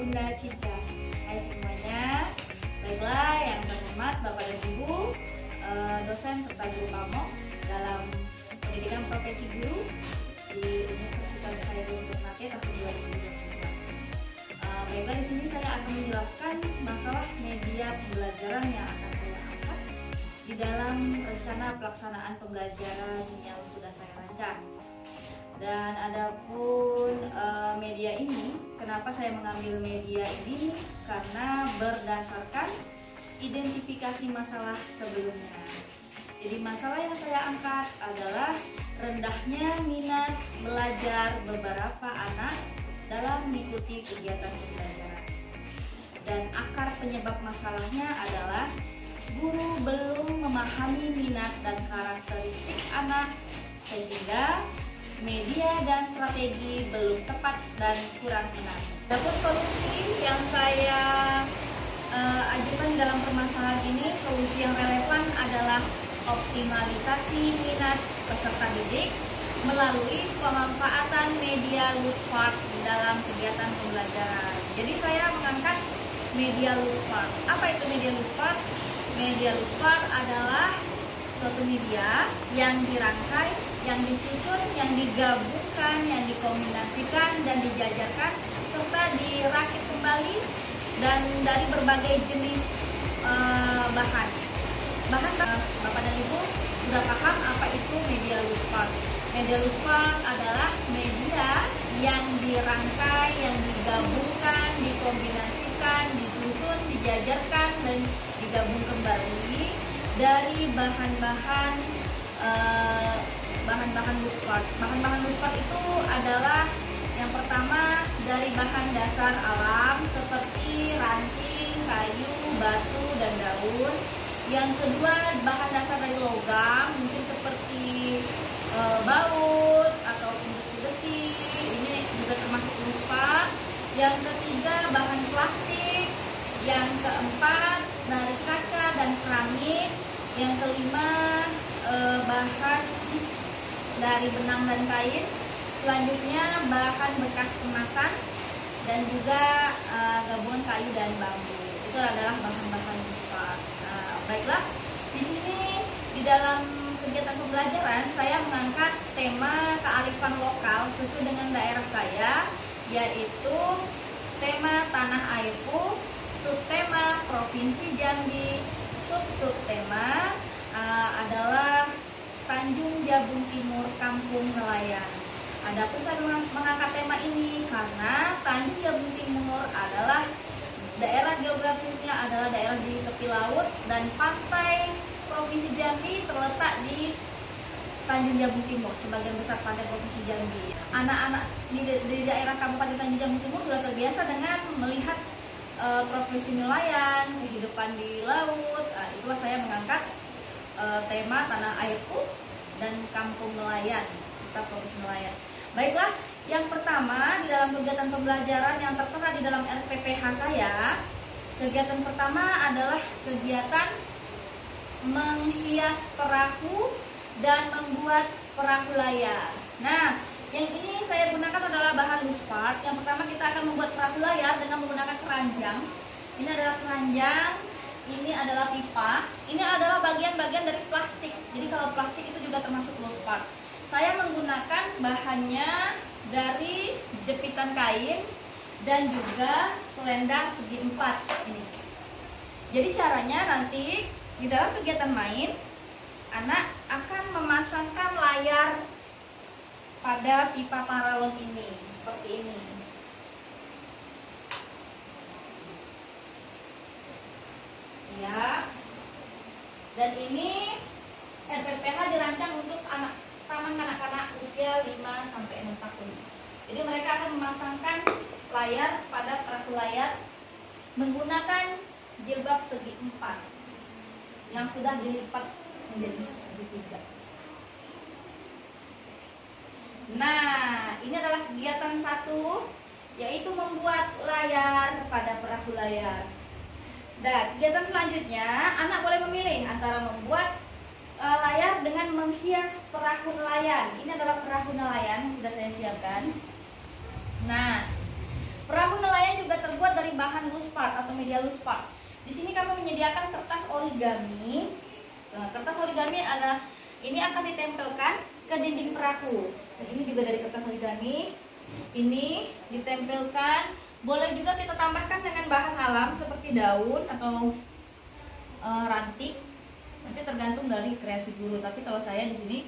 Bunda Cica. Hai semuanya. Baiklah, yang terhormat Bapak dan Ibu, dosen serta guru pamong dalam pendidikan profesi guru di Universitas Khairul Ternate tahun 2022. Baiklah, di sini saya akan menjelaskan masalah media pembelajaran yang akan saya angkat di dalam rencana pelaksanaan pembelajaran yang sudah saya rancang. Dan adapun media ini, kenapa saya mengambil media ini? Karena berdasarkan identifikasi masalah sebelumnya. Jadi masalah yang saya angkat adalah rendahnya minat belajar beberapa anak dalam mengikuti kegiatan pembelajaran. Dan akar penyebab masalahnya adalah guru belum memahami minat dan karakteristik anak, sehingga media dan strategi belum tepat dan kurang menarik. Adapun solusi yang saya ajukan dalam permasalahan ini, solusi yang relevan adalah optimalisasi minat peserta didik melalui pemanfaatan media loose part dalam kegiatan pembelajaran. Jadi saya mengangkat media loose part. Apa itu media loose part? Media loose part adalah suatu media yang dirangkai, yang disusun, yang digabungkan, yang dikombinasikan dan dijajarkan serta dirakit kembali dan dari berbagai jenis bahan. Bapak dan Ibu sudah paham apa itu media loose part. Media loose part adalah media yang dirangkai, yang digabungkan, dikombinasikan, disusun, dijajarkan dan digabung kembali dari bahan-bahan loose part. Bahan-bahan loose part itu adalah yang pertama dari bahan dasar alam seperti ranting, kayu, batu, dan daun. Yang kedua bahan dasar dari logam, mungkin seperti baut atau besi-besi, ini juga termasuk loose part. Yang ketiga bahan plastik. Yang keempat dari kaca dan keramik. Yang kelima bahan dari benang dan kain. Selanjutnya bahan bekas kemasan dan juga gabungan kayu dan bambu. Itu adalah bahan-bahan loose part. Baiklah, di sini di dalam kegiatan pembelajaran saya mengangkat tema kearifan lokal sesuai dengan daerah saya, yaitu tema tanah airku, subtema Provinsi Jambi, subtema adalah Tanjung Jabung Timur, Kampung Nelayan. Adapun saya mengangkat tema ini karena Tanjung Jabung Timur adalah daerah geografisnya adalah daerah di tepi laut dan pantai Provinsi Jambi terletak di Tanjung Jabung Timur, sebagian besar pantai Provinsi Jambi. Anak-anak di daerah Kabupaten Tanjung Jabung Timur sudah terbiasa dengan melihat profesi nelayan, kehidupan di laut. Itulah saya mengangkat tema tanah airku dan kampung nelayan serta profesi nelayan. Baiklah, yang pertama di dalam kegiatan pembelajaran yang tertera di dalam RPPH saya, kegiatan pertama adalah kegiatan menghias perahu dan membuat perahu layar. Nah, yang ini saya gunakan adalah bahan loose part. Yang pertama kita akan membuat perahu layar dengan menggunakan keranjang. Ini adalah keranjang, ini adalah pipa, ini adalah bagian-bagian dari plastik. Jadi kalau plastik itu juga termasuk loose part. Saya menggunakan bahannya dari jepitan kain dan juga selendang segi 4 ini. Jadi caranya nanti di dalam kegiatan main, anak akan memasangkan layar pada pipa paralon ini seperti ini. Ya. Dan ini RPPH dirancang untuk taman kanak-kanak usia 5-6 tahun. Jadi mereka akan memasangkan layar pada perahu layar menggunakan jilbab segi 4 yang sudah dilipat menjadi segitiga. Nah, ini adalah kegiatan 1, yaitu membuat layar pada perahu layar. Dan kegiatan selanjutnya, anak boleh memilih antara membuat layar dengan menghias perahu nelayan. Ini adalah perahu nelayan yang sudah saya siapkan. Nah, Perahu nelayan juga terbuat dari bahan loose part atau media loose part. Di sini kami menyediakan kertas origami. Kertas origami ini akan ditempelkan ke dinding perahu. Dan ini juga dari kertas origami. Ini ditempelkan. Boleh juga kita tambahkan dengan bahan alam seperti daun atau ranting. Nanti tergantung dari kreasi guru. Tapi kalau saya di sini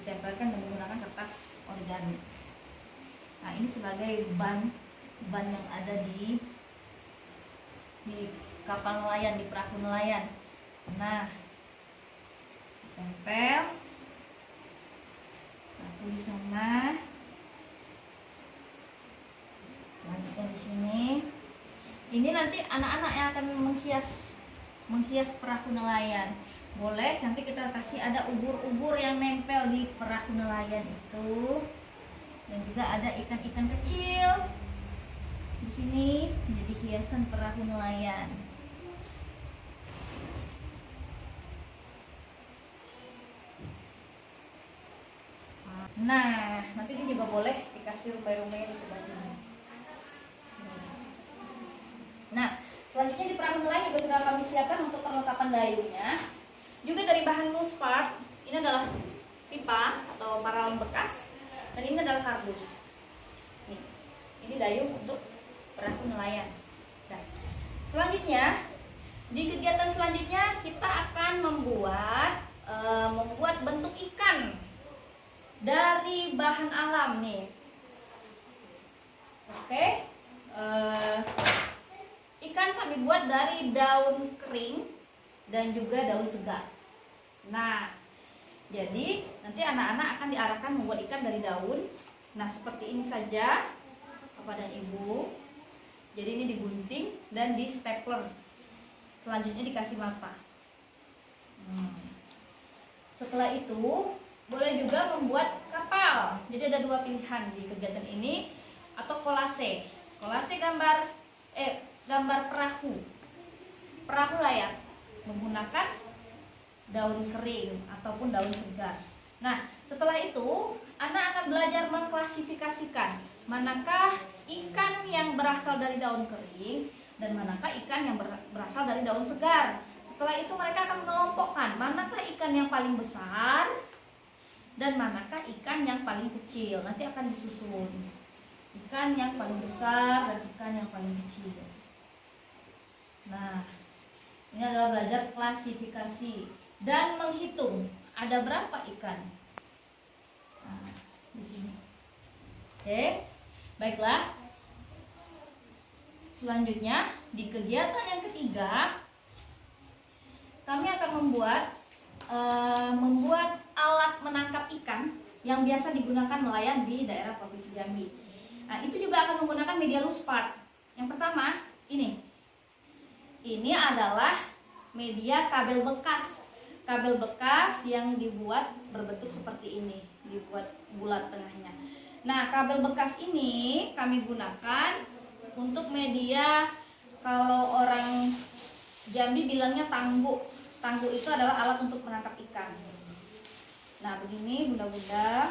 ditempelkan dengan menggunakan kertas origami. Nah, ini sebagai ban yang ada di kapal nelayan, di perahu nelayan. Nah, tempel satu di sana, lanjutnya di sini. Ini nanti anak-anak yang akan menghias perahu nelayan. Boleh nanti kita kasih ada ubur-ubur yang nempel di perahu nelayan itu, dan juga ada ikan-ikan kecil di sini menjadi hiasan perahu nelayan. Nah, nanti ini juga boleh dikasih rumbai-rumbai di sebelah sini. Nah, selanjutnya di perahu nelayan juga sudah kami siapkan untuk perlengkapan dayungnya. Juga dari bahan loose part. Ini adalah pipa atau paralon bekas, dan ini adalah kardus. Nih, ini dayung untuk perahu nelayan. Nah, selanjutnya di kegiatan selanjutnya kita akan membuat bentuk ikan dari bahan alam nih. Oke, ikan kami buat dari daun kering dan juga daun segar. Nah, jadi nanti anak-anak akan diarahkan membuat ikan dari daun. Nah, seperti ini saja Bapak dan Ibu. Jadi ini digunting dan di stapler. Selanjutnya dikasih mata. Setelah itu boleh juga membuat kapal. Jadi ada dua pilihan di kegiatan ini, atau kolase. Kolase gambar perahu layar menggunakan daun kering ataupun daun segar. Nah, setelah itu anak akan belajar mengklasifikasikan manakah ikan yang berasal dari daun kering dan manakah ikan yang berasal dari daun segar. Setelah itu mereka akan mengelompokkan manakah ikan yang paling besar dan manakah ikan yang paling kecil. Nanti akan disusun ikan yang paling besar dan ikan yang paling kecil. Nah, ini adalah belajar klasifikasi dan menghitung ada berapa ikan. Nah, di sini. Oke, baiklah. Selanjutnya di kegiatan yang ketiga, kami akan membuat alat menangkap ikan yang biasa digunakan nelayan di daerah Provinsi Jambi. Nah, itu juga akan menggunakan media loose part. Yang pertama, ini adalah media kabel bekas. Kabel bekas yang dibuat berbentuk seperti ini, dibuat bulat tengahnya. Nah, kabel bekas ini kami gunakan untuk media, kalau orang Jambi bilangnya tanggu. Tanggu itu adalah alat untuk menangkap ikan. Nah, begini bunda-bunda,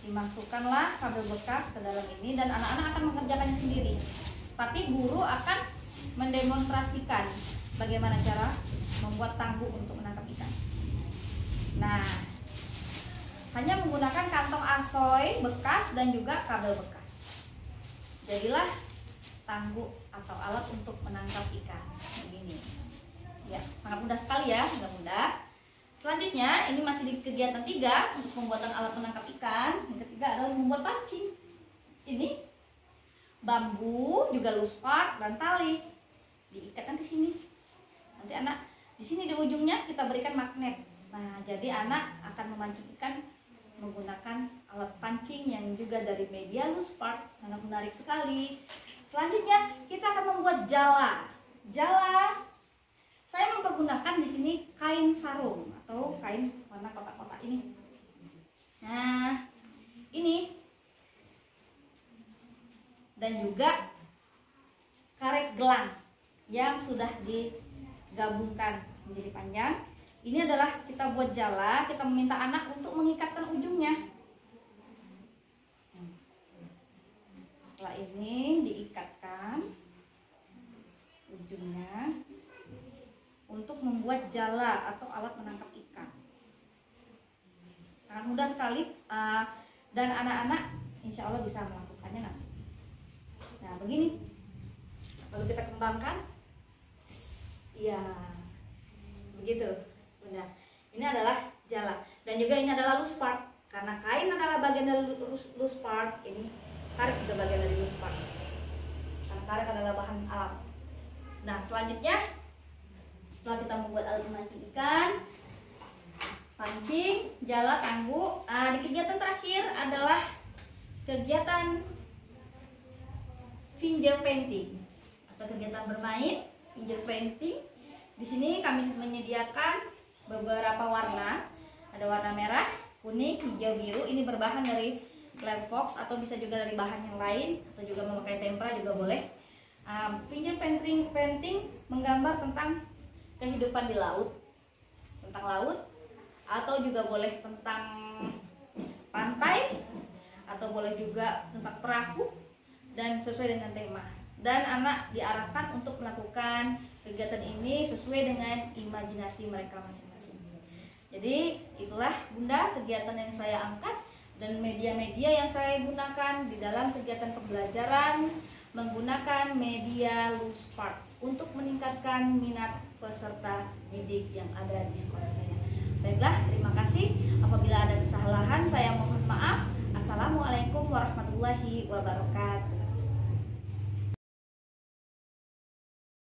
dimasukkanlah kabel bekas ke dalam ini dan anak-anak akan mengerjakannya sendiri. Tapi guru akan mendemonstrasikan bagaimana cara membuat tanggu untuk menangkap ikan. Nah, hanya menggunakan kantong asoy bekas dan juga kabel bekas. Jadilah tanggu atau alat untuk menangkap ikan. Begini. Ya, sangat mudah sekali ya, mudah-mudah. Selanjutnya, ini masih di kegiatan 3 untuk pembuatan alat menangkap ikan. Yang ketiga adalah membuat pancing. Ini bambu, juga loose part dan tali. Diikatkan di sini. Nanti anak di sini di ujungnya kita berikan magnet. Nah, jadi anak akan memancing ikan menggunakan alat pancing yang juga dari media loose part. Sangat menarik sekali. Selanjutnya, kita akan membuat jala. Jala saya mempergunakan di sini kain sarung atau kain warna kotak-kotak ini. Nah, ini dan juga karet gelang yang sudah digabungkan menjadi panjang. Ini adalah kita buat jala, kita meminta anak untuk mengikatkan ujungnya. Setelah ini diikatkan ujungnya untuk membuat jala atau alat menangkap ikan. Sangat mudah sekali dan anak-anak insya Allah bisa melakukannya nanti. Nah begini, lalu kita kembangkan. Ya, begitu Bunda. Ini adalah jala dan juga ini adalah loose part. Karena kain adalah bagian dari loose part, ini karet juga bagian dari loose part. Karena karet adalah bahan alam. Nah selanjutnya, setelah kita membuat alat memancing ikan, pancing, jala, tangguh, di kegiatan terakhir adalah kegiatan finger painting atau kegiatan bermain finger painting. Di sini kami menyediakan beberapa warna, ada warna merah, kuning, hijau, biru. Ini berbahan dari Clear Fox atau bisa juga dari bahan yang lain atau juga memakai tempera juga boleh. Finger painting menggambar tentang kehidupan di laut, tentang laut, atau juga boleh tentang pantai, atau boleh juga tentang perahu, dan sesuai dengan tema. Dan anak diarahkan untuk melakukan kegiatan ini sesuai dengan imajinasi mereka masing-masing. Jadi itulah Bunda kegiatan yang saya angkat dan media-media yang saya gunakan di dalam kegiatan pembelajaran menggunakan media loose part untuk meningkatkan minat peserta didik yang ada di sekolah saya. Baiklah, terima kasih. Apabila ada kesalahan saya mohon maaf. Assalamualaikum warahmatullahi wabarakatuh.